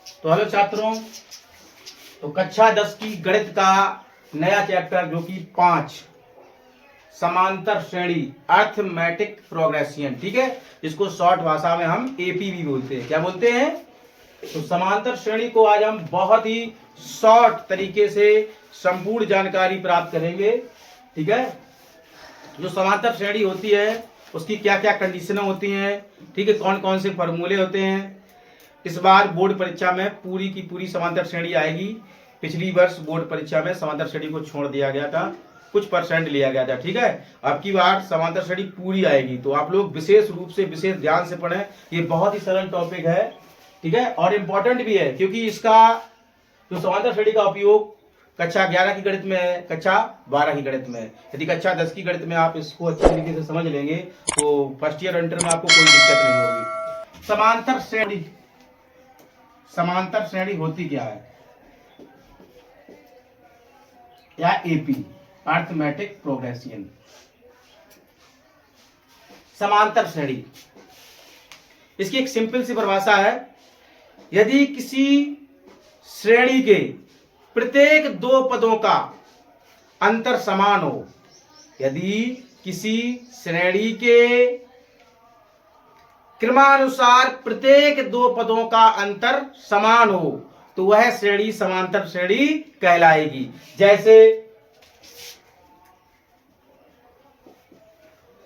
तो हेलो छात्रों, तो कक्षा 10 की गणित का नया चैप्टर जो कि 5 समांतर श्रेणी अर्थमेटिक प्रोग्रेशन, ठीक है, जिसको शॉर्ट भाषा में हम एपी भी बोलते हैं। क्या बोलते हैं? तो समांतर श्रेणी को आज हम बहुत ही शॉर्ट तरीके से संपूर्ण जानकारी प्राप्त करेंगे। ठीक है, जो समांतर श्रेणी होती है उसकी क्या क्या कंडीशनें होती हैं, ठीक है, कौन कौन से फॉर्मूले होते हैं। इस बार बोर्ड परीक्षा में पूरी की पूरी समांतर श्रेणी आएगी। पिछली वर्ष बोर्ड परीक्षा में समांतर श्रेणी को छोड़ दिया गया था, कुछ परसेंट लिया गया था। ठीक है, अब की बार समांतर श्रेणी पूरी आएगी, तो आप लोग विशेष रूप से विशेष ध्यान से पढ़ें। ये बहुत ही सरल टॉपिक है, ठीक है, और इम्पोर्टेंट भी है, क्योंकि इसका जो समांतर श्रेणी का उपयोग कक्षा 11 की गणित में है, कक्षा 12 की गणित में है। यदि कक्षा 10 की गणित में आप इसको अच्छे तरीके से समझ लेंगे तो फर्स्ट ईयर इंटर में आपको कोई दिक्कत नहीं होगी। समांतर श्रेणी होती क्या है, या एपी, अर्थमेटिक प्रोग्रेशन। समांतर श्रेणी, इसकी एक सिंपल सी परिभाषा है। यदि किसी श्रेणी के प्रत्येक दो पदों का अंतर समान हो, यदि किसी श्रेणी के क्रमानुसार प्रत्येक दो पदों का अंतर समान हो, तो वह श्रेणी समांतर श्रेणी कहलाएगी। जैसे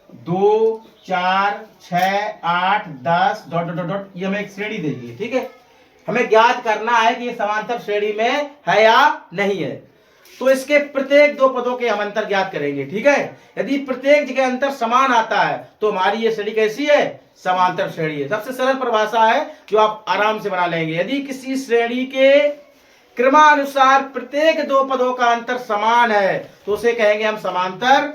2, 4, 6, 8, 10 डॉट डॉट डॉट, ये हमें एक श्रेणी देगी। ठीक है, हमें ज्ञात करना है कि ये समांतर श्रेणी में है या नहीं है। तो इसके प्रत्येक दो पदों के हम अंतर ज्ञात करेंगे। ठीक है, यदि प्रत्येक जगह अंतर समान आता है तो हमारी ये श्रेणी कैसी है? समांतर श्रेणी है। सबसे सरल परिभाषा है जो आप आराम से बना लेंगे। यदि किसी श्रेणी के क्रमानुसार प्रत्येक दो पदों का अंतर समान है तो उसे कहेंगे हम समांतर।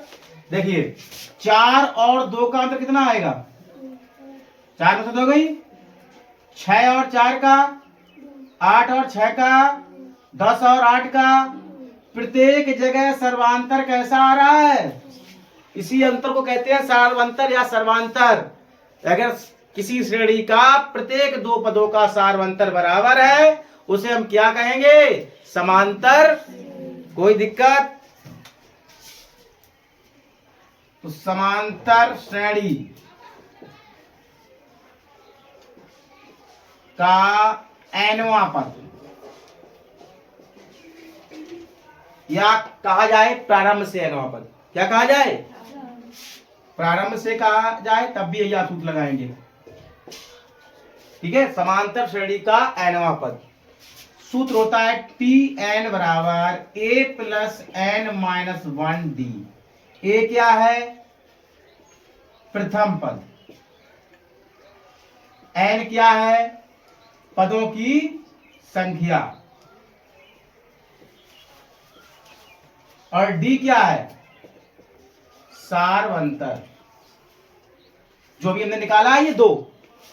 देखिए, 4 और 2 का अंतर कितना आएगा? 4 में से 2 गई, 6 और 4 का, 8 और 6 का, 10 और 8 का। प्रत्येक जगह सर्वांतर कैसा आ रहा है? इसी अंतर को कहते हैं सार्वंतर या सर्वांतर। अगर किसी श्रेणी का प्रत्येक दो पदों का सार्वंतर बराबर है उसे हम क्या कहेंगे? समांतर। कोई दिक्कत? तो समांतर श्रेणी का nवां पद, या कहा जाए प्रारंभ से nवां पद, क्या कहा जाए? प्रारंभ से कहा जाए तब भी यही आप सूत्र लगाएंगे। ठीक है, समांतर श्रेणी का nवां पद सूत्र होता है Tn बराबर a plus n minus 1d। a क्या है? प्रथम पद। n क्या है? पदों की संख्या। और d क्या है? सार्वंतर। जो भी हमने निकाला है ये 2,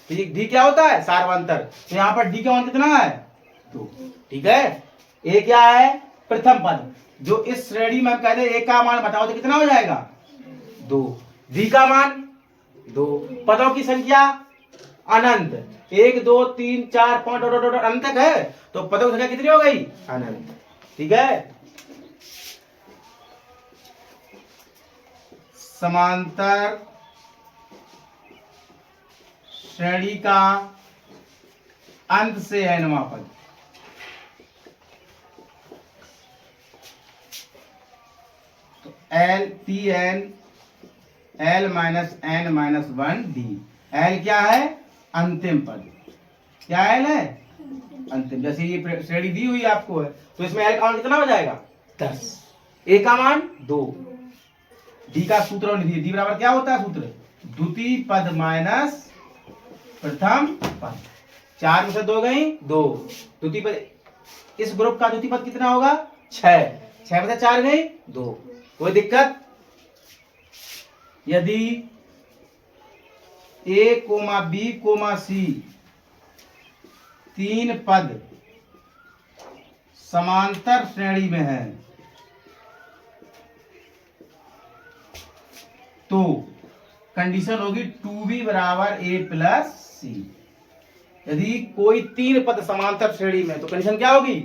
तो ये d क्या होता है? सार्वंतर। तो यहां पर d का मान कितना है? 2। ठीक है, a क्या है? प्रथम पद। जो इस श्रेणी में हम कहते हैं a का मान बताओ तो कितना हो जाएगा? 2। d का मान 2। पदों की संख्या अनंत, 1 2 3 4 5 अनंत तक है, तो पदों की संख्या कितनी हो गई? अनंत। ठीक है, समांतर श्रेणी का अंत से nवां पद। तो L Tn L minus n minus 1d। L क्या है? अंतिम पद। क्या L है? अंतिम। जैसे ये श्रेणी दी हुई आपको है तो इसमें L का मान कितना हो जाएगा? 10। A का मान 2। D का सूत्र और निधि, D बराबर क्या होता है सूत्र? द्वितीय पद माइनस प्रथम पद। 4 में से 2 गई, 2। द्वितीय पद, इस ग्रुप का द्वितीय पद कितना होगा? 6। 6 में से 4 गई, 2। कोई दिक्कत? यदि A, B, C 3 पद समांतर श्रेणी में है तो कंडीशन होगी 2b बराबर a प्लस सी। यदि कोई तीन पद समांतर श्रेणी में तो कंडीशन क्या होगी,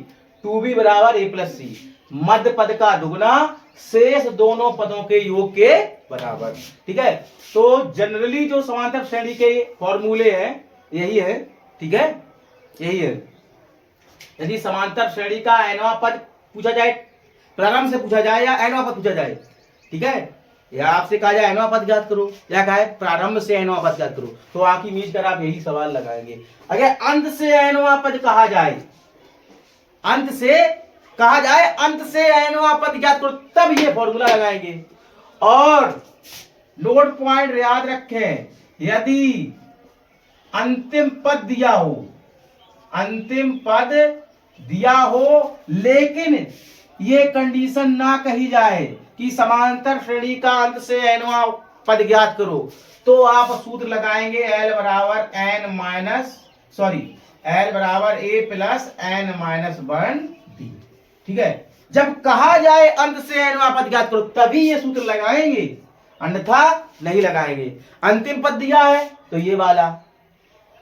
2b बराबर a प्लस सी, मध्य पद का दुगुना शेष दोनों पदों के योग के बराबर। ठीक है, तो जनरली जो समांतर श्रेणी के फॉर्मूले हैं यही है। ठीक है, यही है। यदि समांतर श्रेणी का nवां पद पूछा जाए, प्रारंभ से पूछा जाए या nवां पद पूछा जाए, ठीक है, या आपसे कहा जाए nवां पद ज्ञात करो या कहा है प्रारंभ से nवां पद ज्ञात करो, तो आंख मीच कर आप यही सवाल लगाएंगे। अगर अंत से nवां पद कहा जाए, अंत से कहा जाए, अंत से nवां पद ज्ञात करो, तब ये फॉर्मूला लगाएंगे। और नोट पॉइंट याद रखें, यदि अंतिम पद दिया हो, अंतिम पद दिया हो, लेकिन ये कंडीशन ना कही जाए कि समांतर श्रेणी का अंत से nवां पद ज्ञात करो, तो आप सूत्र लगाएंगे L बराबर a plus n minus 1d। ठीक है, जब कहा जाए अंत से nवां पद ज्ञात करो तभी ये सूत्र लगाएंगे, अन्यथा नहीं लगाएंगे। अंतिम पद दिया है तो ये वाला,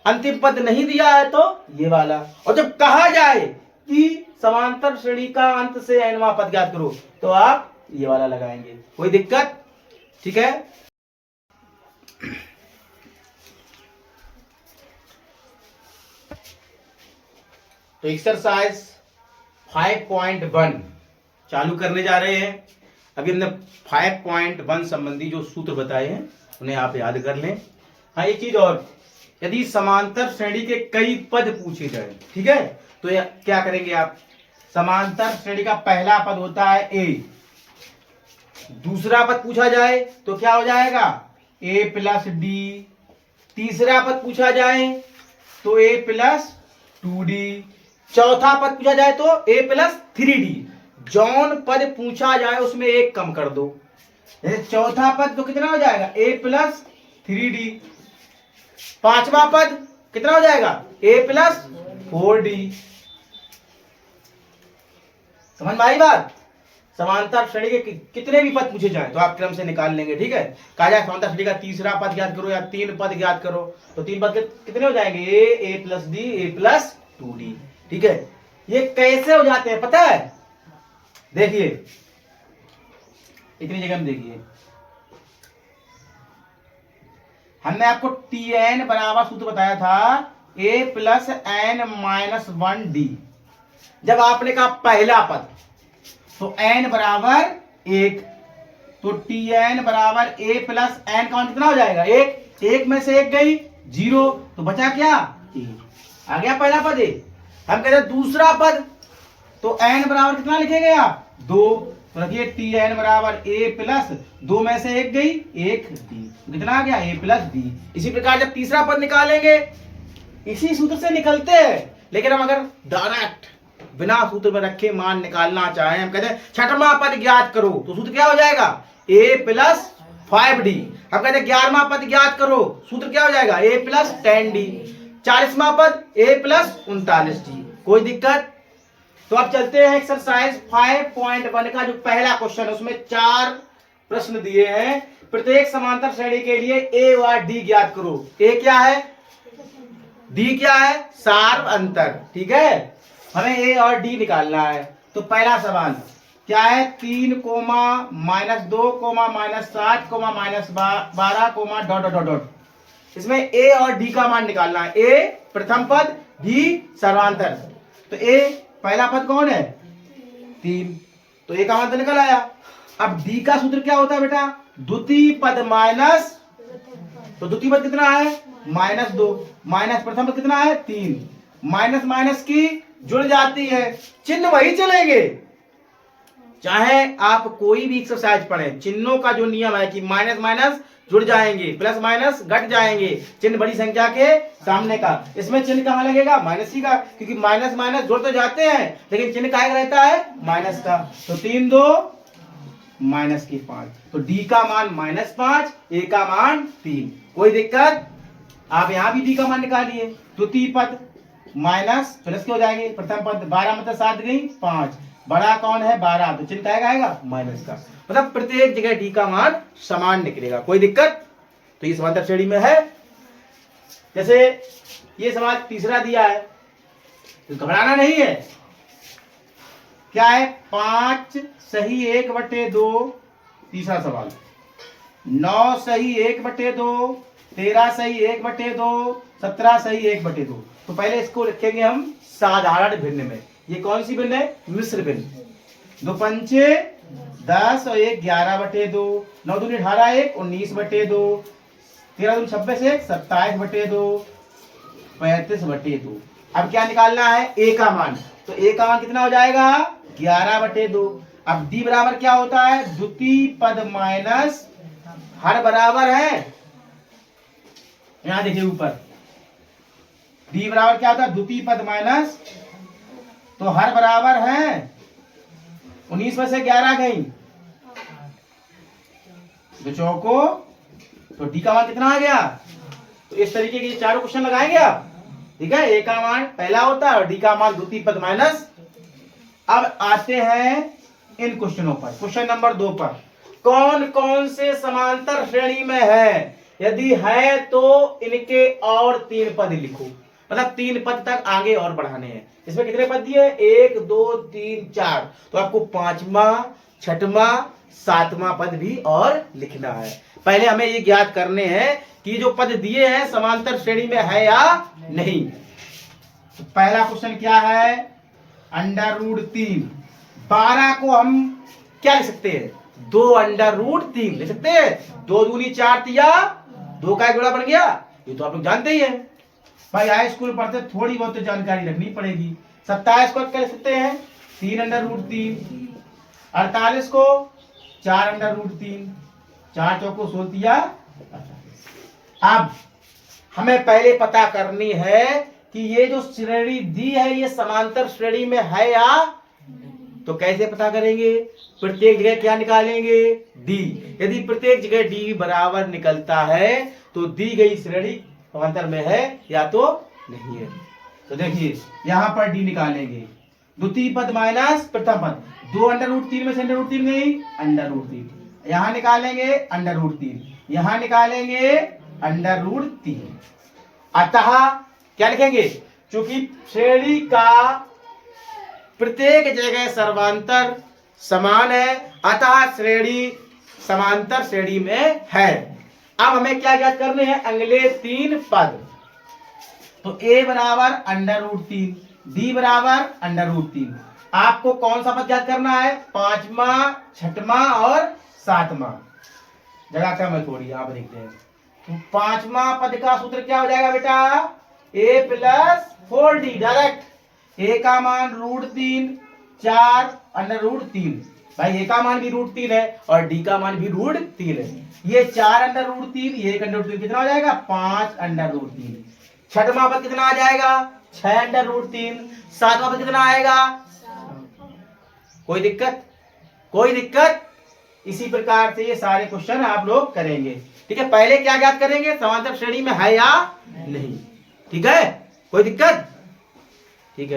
अंतिम पद नहीं दिया है तो ये वाला। और जब कहा जाए कि समांतर श्रेणी का अंत से nवां पद ज्ञात करो तो आप ये वाला लगाएंगे। कोई दिक्कत? ठीक है, तो एक्सरसाइज 5.1 चालू करने जा रहे हैं। अभी हमने 5.1 संबंधी जो सूत्र बताए हैं उन्हें आप याद कर लें। हाँ, एक चीज और, यदि समांतर श्रेणी के कई पद पूछे जाए, ठीक है, तो क्या करेंगे आप, समांतर श्रेणी का पहला पद होता है a, दूसरा पद पूछा जाए तो क्या हो जाएगा a प्लस d, तीसरा पद पूछा जाए तो a प्लस 2d, चौथा पद पूछा जाए तो a प्लस 3d। जौन पद पूछा जाए उसमें एक कम कर दो, चौथा पद तो कितना हो जाएगा a प्लस 3d, पांचवा पद कितना हो जाएगा a प्लस 4d। समझ में आई बात? समांतर श्रेणी के कितने भी पद पूछे जाए तो आप क्रम से निकाल लेंगे। ठीक है, कहा जाए समांतर श्रेणी का तीसरा पद ज्ञात करो या तीन पद ज्ञात करो, तो तीन पद कितने हो जाएंगे, a plus d, a plus 2d। ठीक है, ये कैसे हो जाते हैं पता है? देखिए, इतनी जगह में देखिए, हमने आपको tn बराबर सूत्र बताया था a plus n minus 1d। जब आपने कहा पहला पद तो n बराबर 1, तो tn बराबर a प्लस n का मान कितना हो जाएगा, एक, एक में से एक गई 0, तो बचा क्या, आ गया पहला पद a। हम कहते हैं दूसरा पद, तो n बराबर कितना लिखेंगे आप, 2, तो रखिए tn बराबर a प्लस 2 में से एक गई 1d, कितना आ गया a प्लस d। इसी प्रकार जब तीसरा पद निकालेंगे इसी सूत्र से निकलते हैं, लेकिन हम अगर डायरेक्ट बिना सूत्र में रखे मान निकालना चाहें, हम कहते हैं छठवां पद ज्ञात करो, तो सूत्र क्या हो जाएगा a प्लस 5d। हम कहते हैं 11वां पद ज्ञात करो, सूत्र क्या हो जाएगा a प्लस 10d। 40वां पद a प्लस 39d। कोई दिक्कत? तो अब चलते हैं एक्सरसाइज 5.1 का जो पहला क्वेश्चन है, उसमें 4 प्रश्न दिए हैं। प्रत्येक समांतर श्रेणी के लिए a व d ज्ञात करो। a क्या है, d क्या है, सार्व अंतर। ठीक है, हमें a और d निकालना है। तो पहला सवाल क्या है, 3 comma minus 2 comma minus 7 comma minus 12 comma dot dot dot. इसमें a और d का मान निकालना है। a प्रथम पद, d सर्वांतर। तो a पहला पद कौन है, 3, तो a का मान तो निकल आया। अब d का सूत्र क्या होता है बेटा, द्वितीय पद माइनस, तो द्वितीय पद कितना है -2, माइनस प्रथम पद कितना है 3, माइनस माइनस की जुड़ जाती है, चिन्ह वही चलेंगे चाहे आप कोई भी एक्सरसाइज पढ़ें। चिन्हों का जो नियम है कि माइनस माइनस जुड़ जाएंगे, प्लस माइनस घट जाएंगे, चिन्ह बड़ी संख्या के सामने का। इसमें चिन्ह कहाँ लगेगा, माइनस ही का, क्योंकि माइनस माइनस जुड़ तो जाते हैं लेकिन चिन्ह काहे का रहता है, माइनस का। तो 3 2 माइनस की 5, तो d का मान -5, a का मान 3। कोई दिक्कत? आप यहाँ भी d का मान निकालिए। द्वितीय पद माइनस प्लस के हो जाएंगे, प्रथम पद 12 मतलब 7 गई 5, बड़ा कौन है 12, तो चिन्ह क्या आएगा माइनस का। मतलब प्रत्येक जगह d का मान समान निकलेगा। कोई दिक्कत? तो ये समांतर श्रेणी में है। जैसे ये सवाल तीसरा दिया है, तो घबराना नहीं है। क्या है? 5 सही 1/2, तीसरा सवाल 9 सही 1/2, 13 सही 1/2, 17 सही 1/2। तो पहले इसको लिखेंगे हम साधारण भिन्न में। ये कौन सी भिन्न है? मिश्र भिन्न। 2 पंचे 10 और 1 11/2, 9 दूनी 18, 1 19/2, 13 दूनी 26, 1 27/2, 35/2। अब क्या निकालना है? ए का मान। तो ए का मान कितना हो जाएगा? 11/2। अब डी बराबर क्या होता है? द्वितीय पद माइनस हर बराबर है, यहां देखिए ऊपर डी बराबर क्या होता है? द्वितीय पद माइनस, तो हर बराबर है 19 में से 11 गई तो चौको, तो डी का मान कितना आ गया? तो इस तरीके के चारों क्वेश्चन लगाएंगे आप, ठीक है। ए का मान पहला होता है और डी का मान द्वितीय पद माइनस। अब आते हैं इन क्वेश्चनों पर। क्वेश्चन नंबर 2 पर कौन कौन से समांतर श्रेणी में है? यदि है तो इनके और 3 पद लिखो, मतलब 3 पद तक आगे और बढ़ाने हैं। इसमें कितने पद दिए? 1 2 3 4। तो आपको 5वां 6वां 7वां पद भी और लिखना है। पहले हमें ये ज्ञात करने हैं कि जो पद दिए हैं समांतर श्रेणी में है या नहीं। तो पहला क्वेश्चन क्या है? √3। 12 को हम क्या लिख सकते हैं? 2 √3 लिख सकते हैं। 2 दूनी 4 तिया 2 का एक जोड़ा बन गया। ये तो आप लोग जानते ही हैं भाई, हाई स्कूल पढ़ते थोड़ी बहुत तो जानकारी रखनी पड़ेगी। 27 को क्या लिख सकते हैं? 3 √3। 48 को 4 √3, 4 चौको 16। अब हमें पहले पता करनी है कि ये जो श्रेणी दी है ये समांतर श्रेणी में है या, तो कैसे पता करेंगे? प्रत्येक जगह क्या निकालेंगे? डी। यदि प्रत्येक जगह डी बराबर निकलता है तो दी गई श्रेणी समांतर में है या तो नहीं है। तो देखिए यहां पर डी निकालेंगे, द्वितीय पद माइनस प्रथम पद, 2 √3 में से √3 गई, √3। यहां निकालेंगे √3, यहां निकालेंगे √3। अतः क्या लिखेंगे? चूंकि श्रेणी का प्रत्येक जगह सर्वांतर समान है, अतः श्रेणी समांतर श्रेणी में है। अब हमें क्या ज्ञात करने हैं? अगले 3 पद। तो ए बराबर √3, डी बराबर √3। आपको कौन सा पद ज्ञात करना है? 5वां 6वां और 7वां। जगह कम है थोड़ी, आप देखते हैं। तो 5वां पद का सूत्र क्या हो जाएगा बेटा? a + 4d direct. a का मान √3, 4 √3। भाई a का मान भी √3 है और d का मान भी √3 है। ये 4 √3, ये 1 √3 कितना हो जाएगा? 5 √3। 6वां पद कितना आ जाएगा? 6 √3। 7वां पद कितना आएगा? कोई दिक्कत? कोई दिक्कत? इसी प्रकार से ये सारे क्वेश्चन आप लोग करेंगे, ठीक है। पहले क्या ज्ञात करेंगे? समांतर श्रेणी में है या नहीं, ठीक है। कोई दिक्कत? ठीक है।